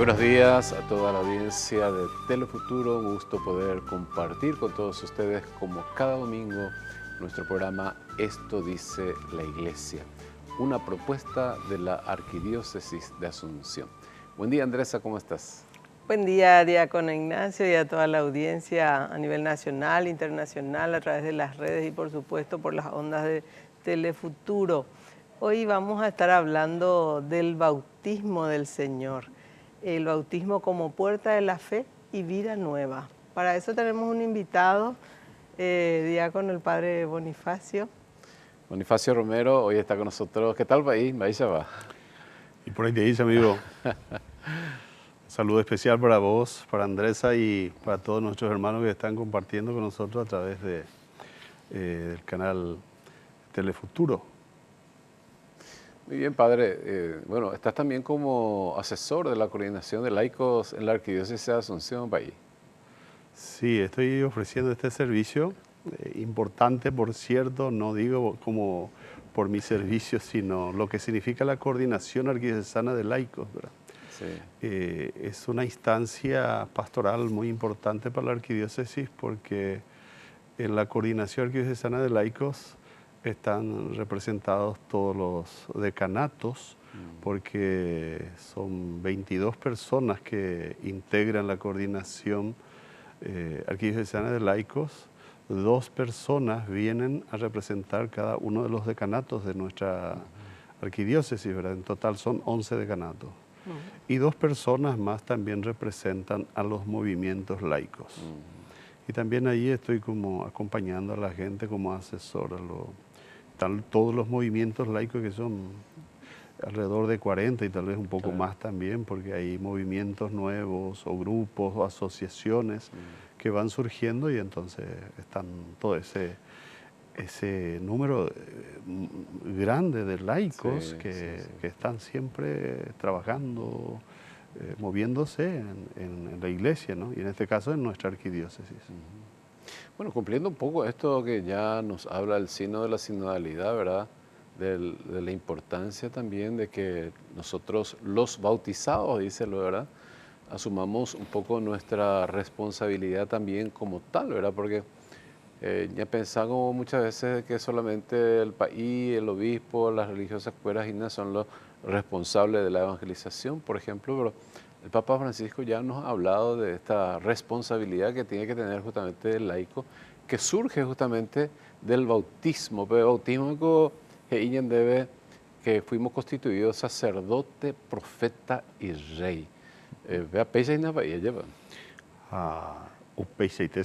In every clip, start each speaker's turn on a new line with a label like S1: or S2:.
S1: buenos días a toda la audiencia de Telefuturo. Un gusto poder compartir con todos ustedes, como cada domingo, nuestro programa Esto dice la Iglesia, una propuesta de la Arquidiócesis de Asunción. Buen día, Andresa, ¿cómo estás?
S2: Buen día, diácono Ignacio, y a toda la audiencia a nivel nacional, internacional, a través de las redes y por supuesto por las ondas de Telefuturo. Hoy vamos a estar hablando del bautismo del Señor, el bautismo como puerta de la fe y vida nueva. Para eso tenemos un invitado, diácono, el padre Bonifacio.
S1: Bonifacio Romero hoy está con nosotros. ¿Qué tal, país? Ahí va.
S3: Y por ahí te dice, amigo. Un saludo especial para vos, para Andresa y para todos nuestros hermanos que están compartiendo con nosotros a través del canal Telefuturo.
S1: Muy bien, padre. Bueno, estás también como asesor de la coordinación de laicos en la Arquidiócesis de Asunción, país.
S3: Sí, estoy ofreciendo este servicio, importante, por cierto, no digo como por mi servicio, sino lo que significa la coordinación arquidiocesana de laicos, ¿verdad?
S1: Sí.
S3: Es una instancia pastoral muy importante para la arquidiócesis porque en la coordinación arquidiocesana de laicos están representados todos los decanatos, porque son 22 personas que integran la coordinación arquidiocesana de laicos. 2 personas vienen a representar cada uno de los decanatos de nuestra arquidiócesis, ¿verdad? En total son 11 decanatos. Y 2 personas más también representan a los movimientos laicos. Y también ahí estoy como acompañando a la gente como asesor. Están todos los movimientos laicos, que son alrededor de 40 y tal vez un poco más también, porque hay movimientos nuevos o grupos o asociaciones que van surgiendo, y entonces están todo ese número grande de laicos que están siempre trabajando, moviéndose en la iglesia, ¿no? Y en este caso en nuestra arquidiócesis.
S1: Bueno, cumpliendo un poco esto que ya nos habla el signo de la sinodalidad, ¿verdad? De la importancia también de que nosotros, los bautizados, díselo, ¿verdad?, asumamos un poco nuestra responsabilidad también como tal, ¿verdad? Porque ya pensamos muchas veces que solamente el país, el obispo, las religiosas cueras son los responsables de la evangelización, por ejemplo, pero el Papa Francisco ya nos ha hablado de esta responsabilidad que tiene que tener justamente el laico, que surge justamente del bautismo, pero el bautismo que fuimos constituidos sacerdote, profeta y rey. Vea, pecha y nada, lleva.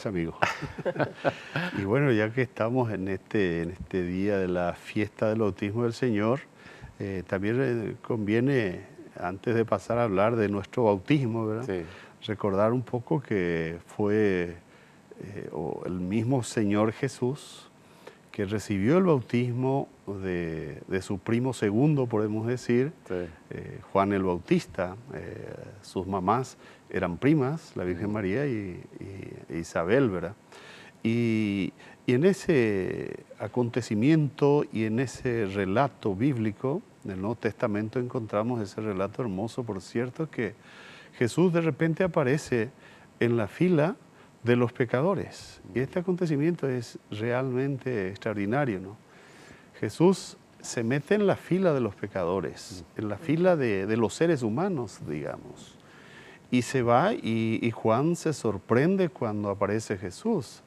S3: Amigo. Y bueno, ya que estamos en este día de la fiesta del bautismo del Señor, también conviene, antes de pasar a hablar de nuestro bautismo, ¿verdad?,
S1: Sí.
S3: recordar un poco que fue el mismo Señor Jesús que recibió el bautismo de su primo segundo, podemos decir, Juan el Bautista. Sus mamás eran primas, la Virgen María y Isabel, ¿verdad? Y en ese acontecimiento y en ese relato bíblico del Nuevo Testamento encontramos ese relato hermoso, por cierto, que Jesús de repente aparece en la fila de los pecadores. Y este acontecimiento es realmente extraordinario, ¿no? Jesús se mete en la fila de los pecadores, en la fila de los seres humanos, digamos. Y se va y Juan se sorprende cuando aparece Jesús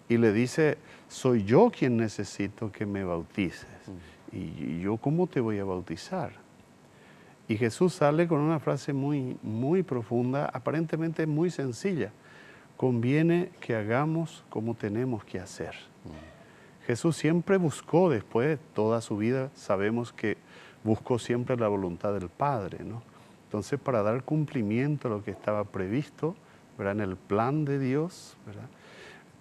S3: y le dice: soy yo quien necesito que me bautices. ¿Y yo cómo te voy a bautizar? Y Jesús sale con una frase muy, muy profunda, aparentemente muy sencilla: conviene que hagamos como tenemos que hacer. Jesús siempre buscó, después de toda su vida, sabemos que buscó siempre la voluntad del Padre, ¿no? Entonces, para dar cumplimiento a lo que estaba previsto, ¿verdad?, en el plan de Dios, ¿verdad?,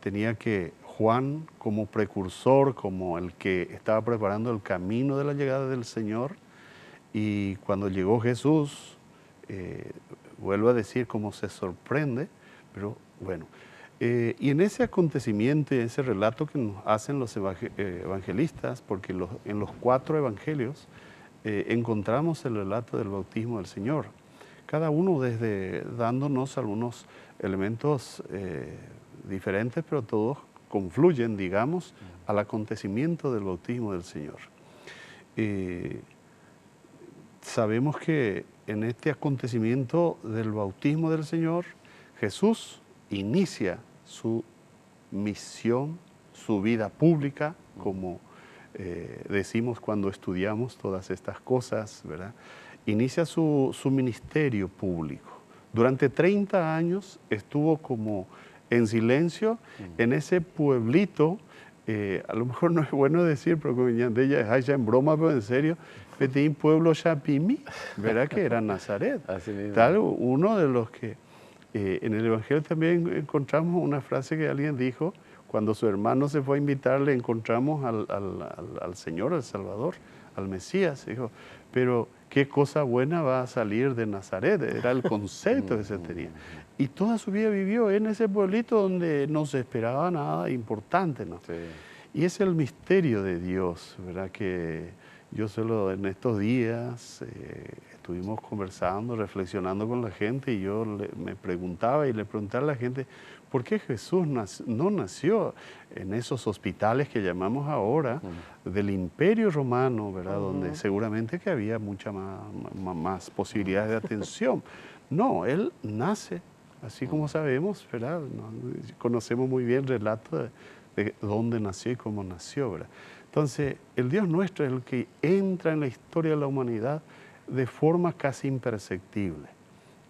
S3: tenía que Juan, como precursor, como el que estaba preparando el camino de la llegada del Señor, y cuando llegó Jesús, vuelvo a decir cómo se sorprende, pero bueno. Y en ese acontecimiento, en ese relato que nos hacen los evangelistas, porque en los 4 evangelios encontramos el relato del bautismo del Señor. cada uno desde dándonos algunos elementos diferentes, pero todos confluyen, digamos, al acontecimiento del bautismo del Señor. Sabemos que en este acontecimiento del bautismo del Señor, Jesús inicia su misión, su vida pública, como decimos cuando estudiamos todas estas cosas, ¿verdad? Inicia su ministerio público. Durante 30 años estuvo como en silencio en ese pueblito, a lo mejor no es bueno decir, pero como de ella es en broma, pero en serio, un pueblo Chapimi, ¿verdad? Que era Nazaret. Tal, uno de los que en el Evangelio también encontramos una frase que alguien dijo, cuando su hermano se fue a invitar, le encontramos al Señor, al Salvador, al Mesías. Dijo, pero qué cosa buena va a salir de Nazaret, era el concepto que se tenía. Y toda su vida vivió en ese pueblito donde no se esperaba nada importante, ¿no? Sí. Y es el misterio de Dios, ¿verdad? Que yo solo en estos días estuvimos conversando, reflexionando con la gente, y yo me preguntaba y le preguntaba a la gente, ¿por qué Jesús no nació en esos hospitales que llamamos ahora del Imperio Romano, ¿verdad? Donde seguramente que había mucha más posibilidades de atención? No, Él nace, así como sabemos, ¿verdad? Conocemos muy bien el relato de dónde nació y cómo nació, ¿verdad? Entonces, el Dios nuestro es el que entra en la historia de la humanidad de forma casi imperceptible.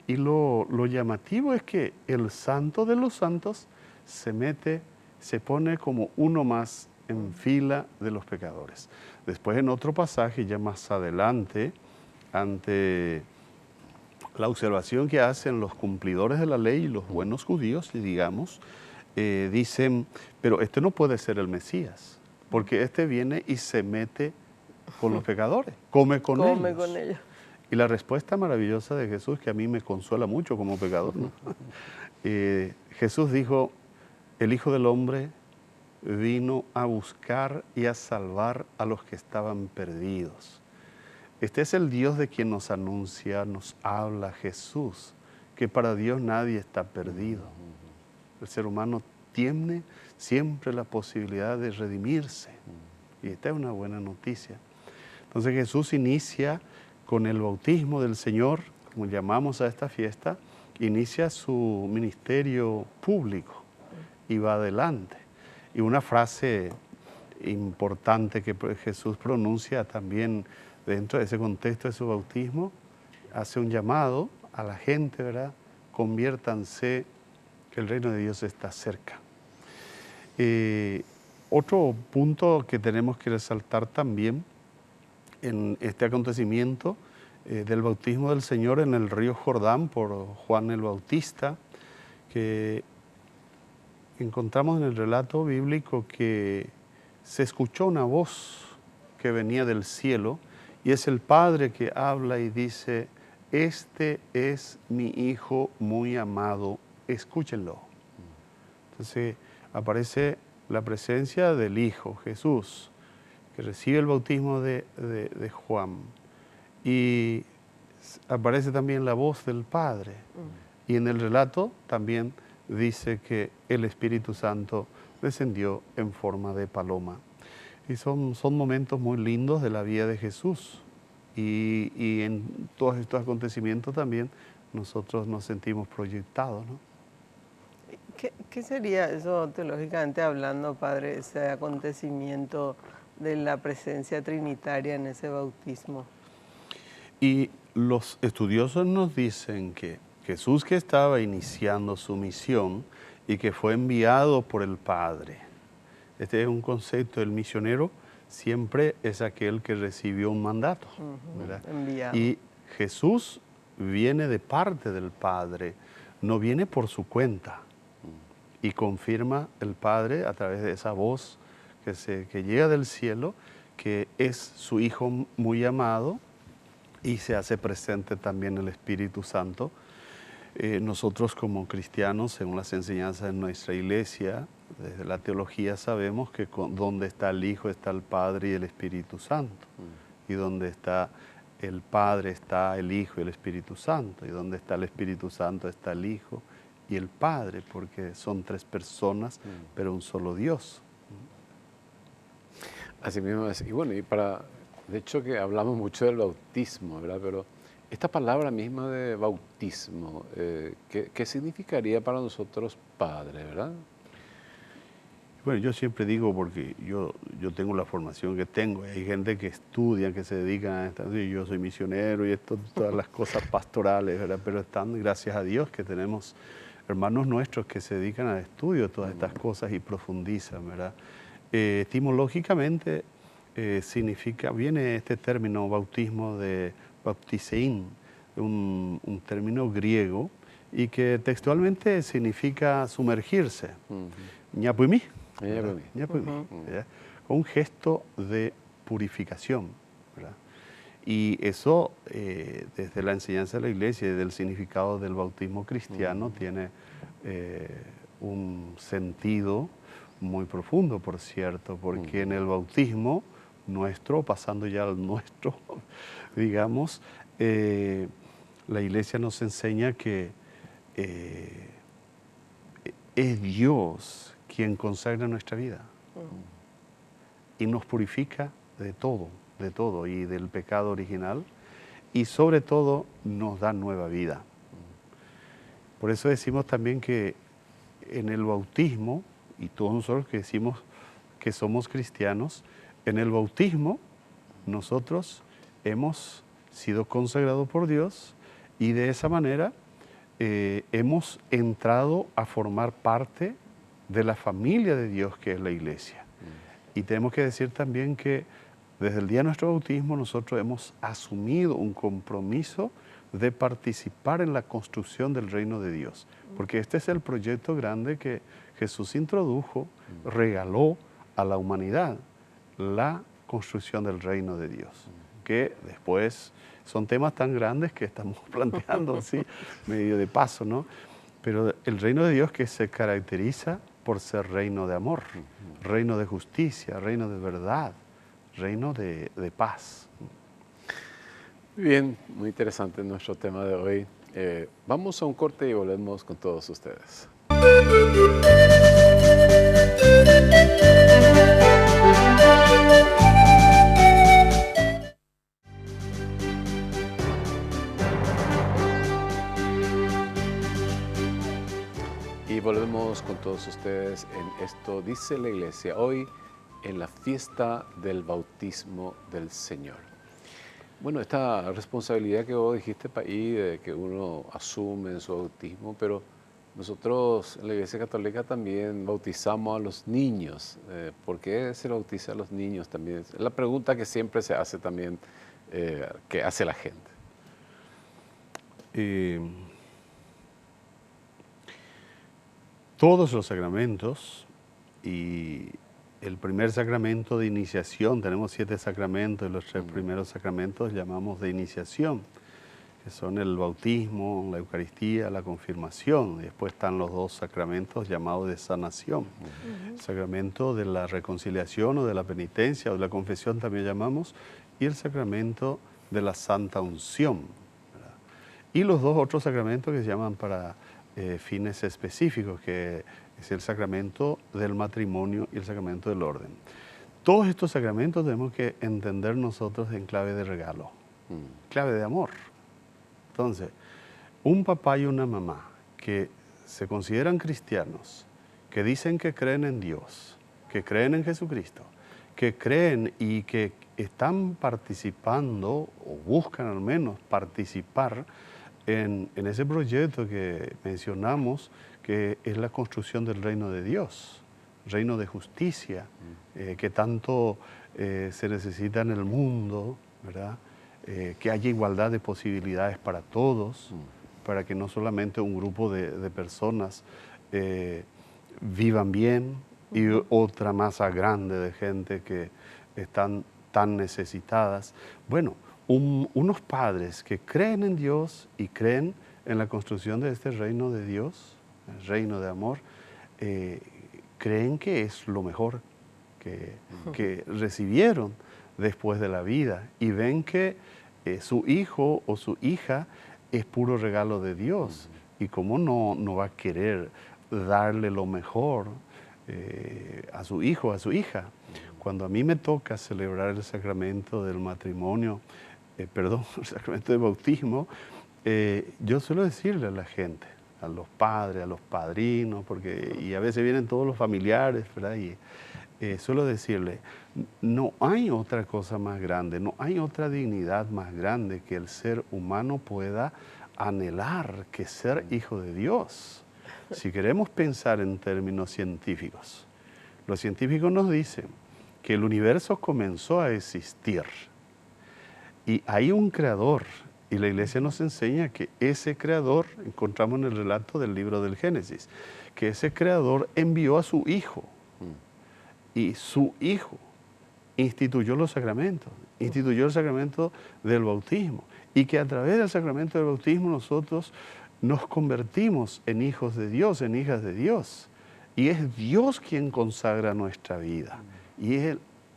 S3: Y lo llamativo es que el santo de los santos se pone como uno más en fila de los pecadores. Después, en otro pasaje, ya más adelante, ante la observación que hacen los cumplidores de la ley y los buenos judíos, digamos, dicen, pero este no puede ser el Mesías, porque este viene y se mete con los pecadores, come con ellos. Y la respuesta maravillosa de Jesús, que a mí me consuela mucho como pecador, ¿no? Jesús dijo, el Hijo del Hombre vino a buscar y a salvar a los que estaban perdidos. Este es el Dios de quien nos anuncia, nos habla Jesús, que para Dios nadie está perdido. El ser humano tiene siempre la posibilidad de redimirse. Y esta es una buena noticia. Entonces Jesús inicia con el bautismo del Señor, como llamamos a esta fiesta, inicia su ministerio público y va adelante. Y una frase importante que Jesús pronuncia también dentro de ese contexto de su bautismo, hace un llamado a la gente, ¿verdad? Conviértanse, que el reino de Dios está cerca. Otro punto que tenemos que resaltar también en este acontecimiento del bautismo del Señor en el río Jordán por Juan el Bautista, que encontramos en el relato bíblico que se escuchó una voz que venía del cielo y es el Padre que habla y dice, este es mi Hijo muy amado, escúchenlo. Entonces aparece la presencia del Hijo, Jesús, que recibe el bautismo de Juan. Y aparece también la voz del Padre. Y en el relato también dice que el Espíritu Santo descendió en forma de paloma. Y son momentos muy lindos de la vida de Jesús. Y en todos estos acontecimientos también nosotros nos sentimos proyectados, ¿no?
S2: ¿Qué sería eso teológicamente hablando, Padre, ese acontecimiento de la presencia trinitaria en ese bautismo?
S3: Y los estudiosos nos dicen que Jesús, que estaba iniciando su misión y que fue enviado por el Padre, este es un concepto, el misionero siempre es aquel que recibió un mandato, ¿verdad?
S2: Enviado.
S3: Y Jesús viene de parte del Padre, no viene por su cuenta. Y confirma el Padre a través de esa voz que llega del cielo, que es su Hijo muy amado, y se hace presente también el Espíritu Santo. Nosotros como cristianos, según las enseñanzas de nuestra iglesia, desde la teología sabemos que donde está el Hijo está el Padre y el Espíritu Santo. Y donde está el Padre está el Hijo y el Espíritu Santo, y donde está el Espíritu Santo está el Hijo y el Padre, porque son tres personas, pero un solo Dios.
S1: Así mismo es. Y bueno, de hecho que hablamos mucho del bautismo, ¿verdad? Pero esta palabra misma de bautismo, ¿qué significaría para nosotros padre, verdad?
S3: Bueno, yo siempre digo, porque yo tengo la formación que tengo, hay gente que estudia, que se dedican a esto, y yo soy misionero y todas las cosas pastorales, ¿verdad? Pero están, gracias a Dios, que tenemos hermanos nuestros que se dedican al estudio de todas estas cosas y profundizan, ¿verdad? Etimológicamente viene este término bautismo de baptisein, un término griego, y que textualmente significa sumergirse. Ñapuimí. ¿Verdad? Un gesto de purificación, ¿verdad? Y eso, desde la enseñanza de la Iglesia y del significado del bautismo cristiano, tiene un sentido muy profundo, por cierto, porque en el bautismo nuestro, pasando ya al nuestro, digamos, la Iglesia nos enseña que es Dios quien consagra nuestra vida y nos purifica de todo y del pecado original, y sobre todo nos da nueva vida. Por eso decimos también que en el bautismo, y todos nosotros que decimos que somos cristianos, en el bautismo nosotros hemos sido consagrados por Dios, y de esa manera hemos entrado a formar parte de la familia de Dios, que es la Iglesia. Y tenemos que decir también que desde el día de nuestro bautismo nosotros hemos asumido un compromiso de participar en la construcción del reino de Dios. Porque este es el proyecto grande que Jesús introdujo, regaló a la humanidad, la construcción del reino de Dios. Que después son temas tan grandes que estamos planteando así, medio de paso, ¿no? Pero el reino de Dios, que se caracteriza por ser reino de amor, reino de justicia, reino de verdad, reino de paz.
S1: Muy bien, muy interesante nuestro tema de hoy. Vamos a un corte y volvemos con todos ustedes. Y volvemos con todos ustedes en Esto Dice la Iglesia, hoy en la fiesta del bautismo del Señor. Bueno, esta responsabilidad que vos dijiste, Paí, de que uno asume en su bautismo, pero nosotros en la Iglesia Católica también bautizamos a los niños. ¿Por qué se bautiza a los niños también? Es la pregunta que siempre se hace también, que hace la gente.
S3: Todos los sacramentos, y el primer sacramento de iniciación, tenemos 7 sacramentos, y los 3 primeros sacramentos llamamos de iniciación, que son el bautismo, la Eucaristía, la confirmación. Y después están los 2 sacramentos llamados de sanación. El sacramento de la reconciliación o de la penitencia o de la confesión también llamamos, y el sacramento de la santa unción, ¿verdad? Y los 2 otros sacramentos que se llaman para fines específicos, que es el sacramento del matrimonio y el sacramento del orden. Todos estos sacramentos tenemos que entender nosotros en clave de regalo, clave de amor. Entonces, un papá y una mamá que se consideran cristianos, que dicen que creen en Dios, que creen en Jesucristo, que creen y que están participando, o buscan al menos participar en ese proyecto que mencionamos, que es la construcción del reino de Dios, reino de justicia, que tanto se necesita en el mundo, ¿verdad? Que haya igualdad de posibilidades para todos, para que no solamente un grupo de personas vivan bien y otra masa grande de gente que están tan necesitadas. Bueno, unos padres que creen en Dios y creen en la construcción de este reino de Dios, el reino de amor, creen que es lo mejor que recibieron después de la vida, y ven que su hijo o su hija es puro regalo de Dios. Y cómo no va a querer darle lo mejor a su hijo o a su hija. Cuando a mí me toca celebrar el sacramento del matrimonio, perdón, el sacramento del bautismo, yo suelo decirle a la gente, a los padres, a los padrinos, y a veces vienen todos los familiares, ¿verdad? Y suelo decirle, no hay otra cosa más grande, no hay otra dignidad más grande que el ser humano pueda anhelar, que ser hijo de Dios. Si queremos pensar en términos científicos, los científicos nos dicen que el universo comenzó a existir y hay un creador, y la Iglesia nos enseña que ese creador, encontramos en el relato del libro del Génesis, que ese creador envió a su hijo y su hijo instituyó los sacramentos, instituyó el sacramento del bautismo, y que a través del sacramento del bautismo nosotros nos convertimos en hijos de Dios, en hijas de Dios. Y es Dios quien consagra nuestra vida. Y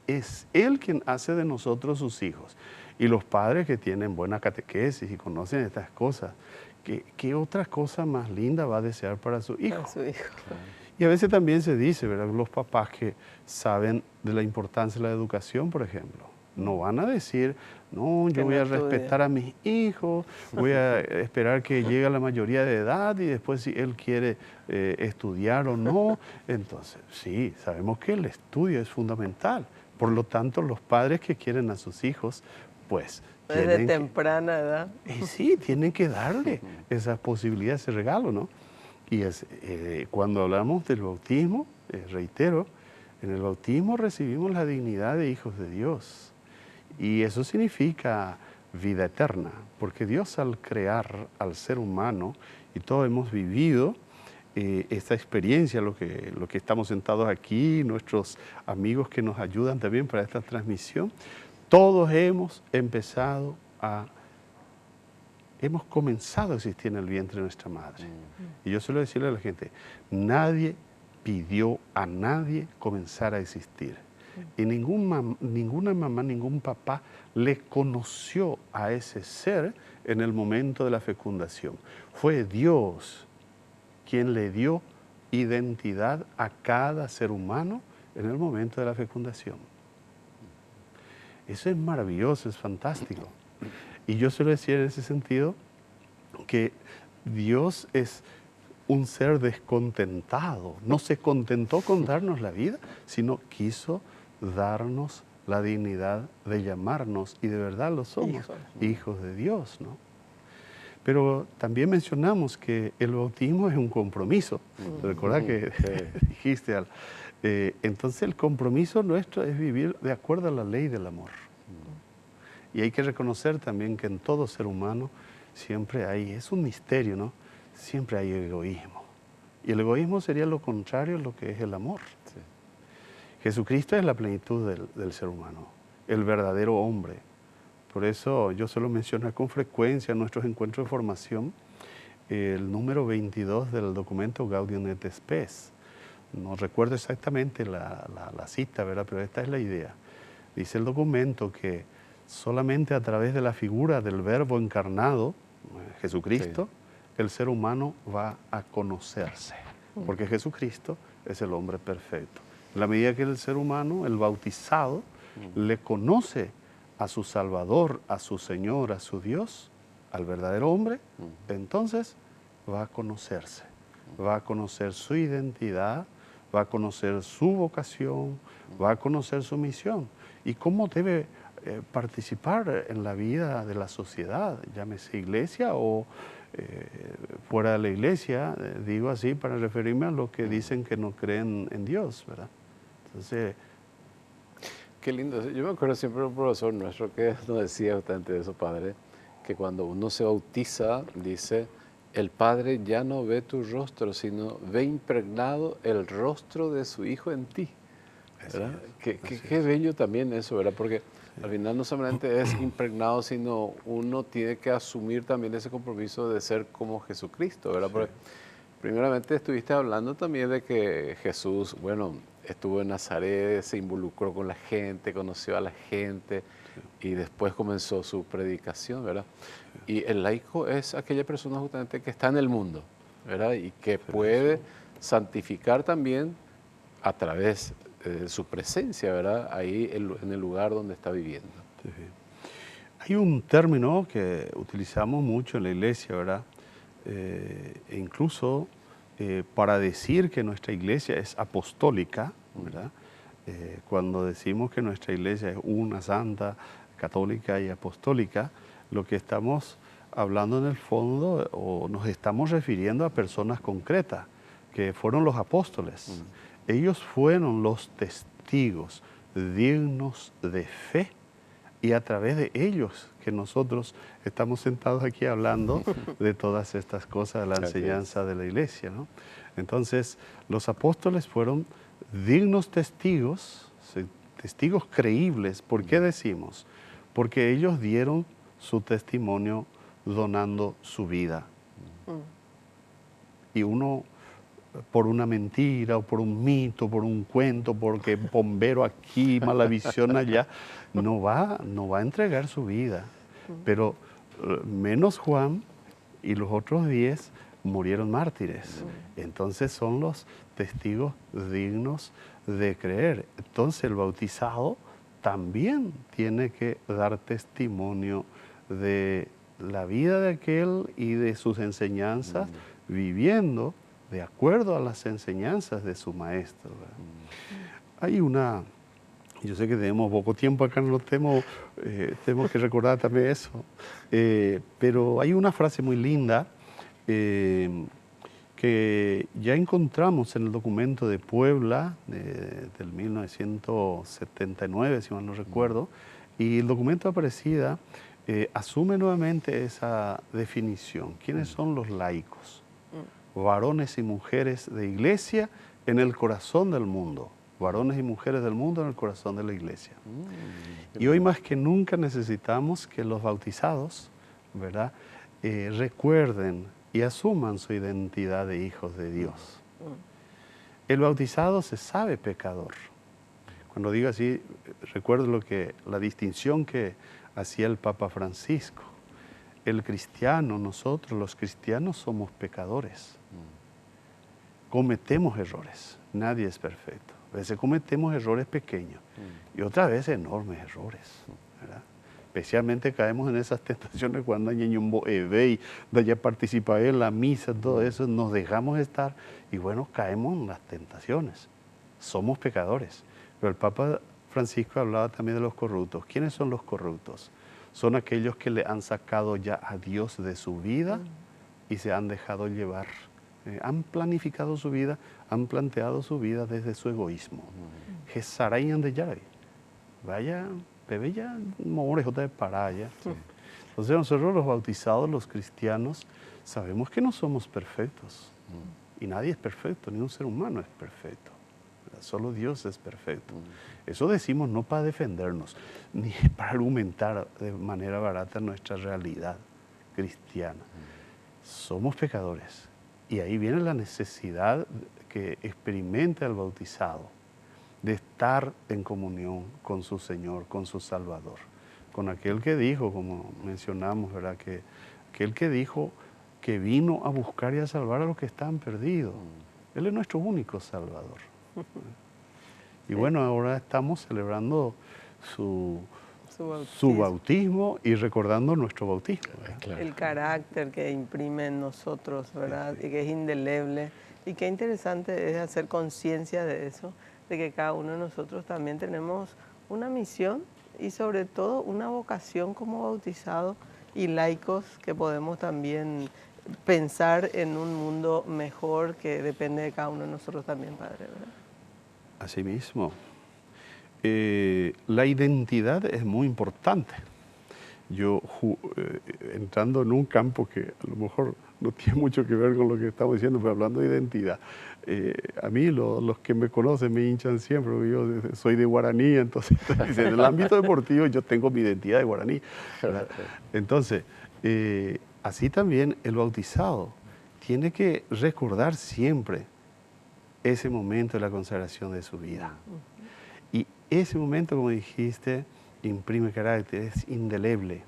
S3: es Él quien hace de nosotros sus hijos. Y los padres que tienen buena catequesis y conocen estas cosas, ¿qué otra cosa más linda va a desear para su hijo?
S2: Para su hijo.
S3: Y a veces también se dice, ¿verdad? Los papás que saben de la importancia de la educación, por ejemplo, no van a decir, no, yo voy a respetar a mis hijos, voy a esperar que llegue a la mayoría de edad y después si él quiere estudiar o no. Entonces, sí, sabemos que el estudio es fundamental. Por lo tanto, los padres que quieren a sus hijos, pues...
S2: Desde temprana edad.
S3: Sí, tienen que darle esa posibilidad, ese regalo, ¿no? Y cuando hablamos del bautismo, reitero, en el bautismo recibimos la dignidad de hijos de Dios. Y eso significa vida eterna, porque Dios al crear al ser humano, y todos hemos vivido esta experiencia, lo que estamos sentados aquí, nuestros amigos que nos ayudan también para esta transmisión, todos hemos comenzado a existir en el vientre de nuestra madre. Y yo suelo decirle a la gente, nadie pidió a nadie comenzar a existir. Y ninguna mamá, ningún papá le conoció a ese ser en el momento de la fecundación. Fue Dios quien le dio identidad a cada ser humano en el momento de la fecundación. Eso es maravilloso, es fantástico. Y yo suelo decir en ese sentido que Dios es un ser descontentado. No se contentó con darnos la vida, sino quiso darnos la dignidad de llamarnos, y de verdad lo somos, hijos de Dios, ¿no? Pero también mencionamos que el bautismo es un compromiso. ¿Recuerda que dijiste? Entonces el compromiso nuestro es vivir de acuerdo a la ley del amor. Y hay que reconocer también que en todo ser humano siempre hay, es un misterio, ¿no? Siempre hay egoísmo. Y el egoísmo sería lo contrario a lo que es el amor. Sí. Jesucristo es la plenitud del ser humano, el verdadero hombre. Por eso yo suelo mencionar con frecuencia en nuestros encuentros de formación el número 22 del documento Gaudium et Spes. No recuerdo exactamente la cita, ¿verdad? Pero esta es la idea. Dice el documento que solamente a través de la figura del Verbo encarnado, Jesucristo, sí, el ser humano va a conocerse. Porque Jesucristo es el hombre perfecto. En la medida que el ser humano, el bautizado, le conoce a su Salvador, a su Señor, a su Dios, al verdadero hombre, entonces va a conocerse. Va a conocer su identidad, va a conocer su vocación, va a conocer su misión. Y cómo debe participar en la vida de la sociedad, llámese iglesia o fuera de la iglesia, digo así para referirme a los que dicen que no creen en Dios, ¿verdad? Entonces...
S1: Qué lindo. Yo me acuerdo siempre de un profesor nuestro que nos decía justamente eso, padre, que cuando uno se bautiza, dice, el Padre ya no ve tu rostro, sino ve impregnado el rostro de su Hijo en ti. ¿Verdad? Qué bello también eso, ¿verdad? Porque al final no solamente es impregnado, sino uno tiene que asumir también ese compromiso de ser como Jesucristo, ¿verdad? Primeramente estuviste hablando también de que Jesús, bueno, estuvo en Nazaret, se involucró con la gente, conoció a la gente y después comenzó su predicación, ¿verdad? Y el laico es aquella persona justamente que está en el mundo, ¿verdad? Y que puede santificar también a través de su presencia, ¿verdad? Ahí en el lugar donde está viviendo.
S3: Sí. Hay un término que utilizamos mucho en la iglesia, ¿verdad? E incluso para decir que nuestra iglesia es apostólica, ¿verdad? Cuando decimos que nuestra iglesia es una, santa, católica y apostólica, lo que estamos hablando en el fondo, o nos estamos refiriendo a personas concretas, que fueron los apóstoles. Ellos fueron los testigos dignos de fe, y a través de ellos que nosotros estamos sentados aquí hablando de todas estas cosas, de la enseñanza de la iglesia, ¿no? Entonces, los apóstoles fueron dignos testigos, testigos creíbles. ¿Por qué decimos? Porque ellos dieron su testimonio donando su vida. Y uno, por una mentira o por un mito, por un cuento, porque bombero aquí, mala visión allá, no va a entregar su vida. Pero menos Juan y los otros 10 murieron mártires. Entonces son los testigos dignos de creer. Entonces el bautizado también tiene que dar testimonio de la vida de aquel y de sus enseñanzas, viviendo de acuerdo a las enseñanzas de su maestro. Hay una, yo sé que tenemos poco tiempo acá, no tenemos que recordar también eso, pero hay una frase muy linda que ya encontramos en el documento de Puebla del 1979, si mal no recuerdo, y el documento de Aparecida asume nuevamente esa definición. ¿Quiénes son los laicos? Varones y mujeres de iglesia en el corazón del mundo. Varones y mujeres del mundo en el corazón de la iglesia. Y hoy más que nunca necesitamos que los bautizados, ¿verdad?, recuerden y asuman su identidad de hijos de Dios. El bautizado se sabe pecador. Cuando digo así, recuerdo la distinción que hacía el Papa Francisco. El cristiano, nosotros los cristianos somos pecadores. Cometemos errores, nadie es perfecto. A veces cometemos errores pequeños y otras veces enormes errores, ¿verdad? Especialmente caemos en esas tentaciones cuando hay un boebe y ya participa en la misa, todo eso, nos dejamos estar y bueno, caemos en las tentaciones. Somos pecadores. Pero el Papa Francisco hablaba también de los corruptos. ¿Quiénes son los corruptos? Son aquellos que le han sacado ya a Dios de su vida y se han dejado llevar. Han planificado su vida, han planteado su vida desde su egoísmo. Jesarayan de llave. Vaya, bebé ya, more de paraya. Entonces nosotros los bautizados, los cristianos, sabemos que no somos perfectos. Y nadie es perfecto, ni un ser humano es perfecto. Solo Dios es perfecto. Eso decimos no para defendernos, ni para argumentar de manera barata nuestra realidad cristiana. Somos pecadores. Y ahí viene la necesidad que experimenta el bautizado de estar en comunión con su Señor, con su Salvador. Con aquel que dijo, como mencionamos, ¿verdad?, que aquel que dijo que vino a buscar y a salvar a los que están perdidos. Él es nuestro único Salvador. Y bueno, ahora estamos celebrando su bautismo y recordando nuestro bautismo.
S2: El carácter que imprime en nosotros, ¿verdad? Y que es indeleble. Y qué interesante es hacer conciencia de eso, de que cada uno de nosotros también tenemos una misión y sobre todo una vocación como bautizados y laicos, que podemos también pensar en un mundo mejor que depende de cada uno de nosotros también, Padre, ¿verdad?
S3: Así mismo. La identidad es muy importante. Yo, entrando en un campo que a lo mejor no tiene mucho que ver con lo que estamos diciendo, pero hablando de identidad, a mí los que me conocen me hinchan siempre, porque yo soy de Guaraní, entonces en el ámbito deportivo yo tengo mi identidad de Guaraní, ¿verdad? Entonces, así también el bautizado tiene que recordar siempre ese momento de la consagración de su vida. Y ese momento, como dijiste, imprime carácter, es indeleble.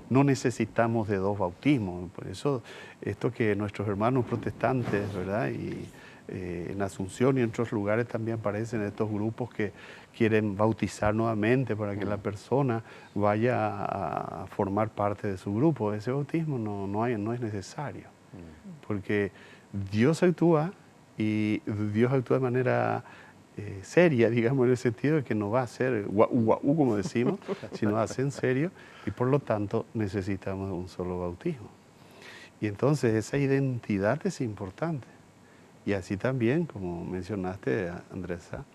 S3: No necesitamos de dos bautismos. Por eso, esto que nuestros hermanos protestantes, ¿verdad? Y en Asunción y en otros lugares también aparecen estos grupos que quieren bautizar nuevamente para que la persona vaya a formar parte de su grupo. Ese bautismo no es necesario, porque Dios actúa y Dios actúa de manera seria, digamos, en el sentido de que no va a ser guau, como decimos, sino va a ser en serio, y por lo tanto necesitamos un solo bautismo. Y entonces esa identidad es importante. Y así también, como mencionaste, Andresa,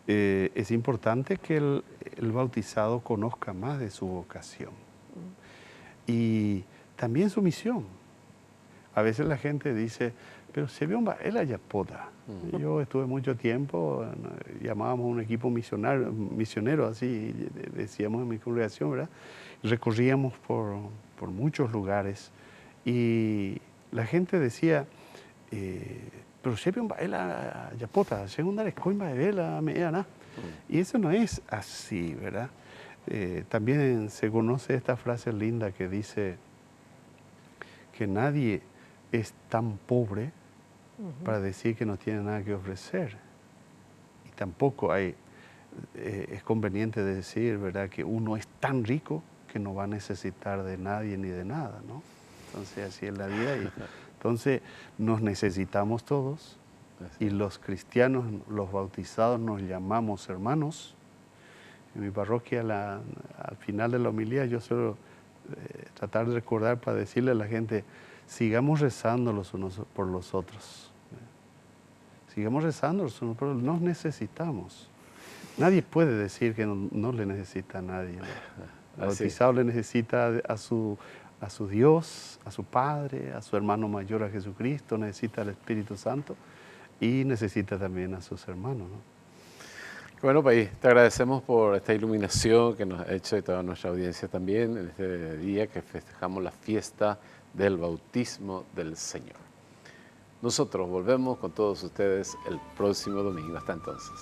S3: es importante que el bautizado conozca más de su vocación y también su misión. A veces la gente dice, pero se ve él ayapota. Yo estuve mucho tiempo, llamábamos un equipo misionero, así decíamos en mi congregación, ¿verdad? Recorríamos por muchos lugares y la gente decía, pero se ve él ayapota, según la escoimba de vela, me. Y eso no es así, ¿verdad? También se conoce esta frase linda que dice que nadie es tan pobre para decir que no tiene nada que ofrecer. Y tampoco es conveniente decir, ¿verdad?, que uno es tan rico que no va a necesitar de nadie ni de nada, ¿no? Entonces así es la vida. Y entonces nos necesitamos todos y los cristianos, los bautizados, nos llamamos hermanos. En mi parroquia, al final de la homilía, yo suelo tratar de recordar para decirle a la gente, sigamos rezando los unos por los otros. Sigamos rezando los unos por los otros. Nos necesitamos. Nadie puede decir que no le necesita a nadie, ¿no? El bautizado le necesita a su Dios, a su Padre, a su hermano mayor, a Jesucristo, necesita al Espíritu Santo y necesita también a sus hermanos, ¿no?
S1: Bueno, País, te agradecemos por esta iluminación que nos ha hecho y toda nuestra audiencia también en este día que festejamos la fiesta del bautismo del Señor. Nosotros volvemos con todos ustedes el próximo domingo. Hasta entonces.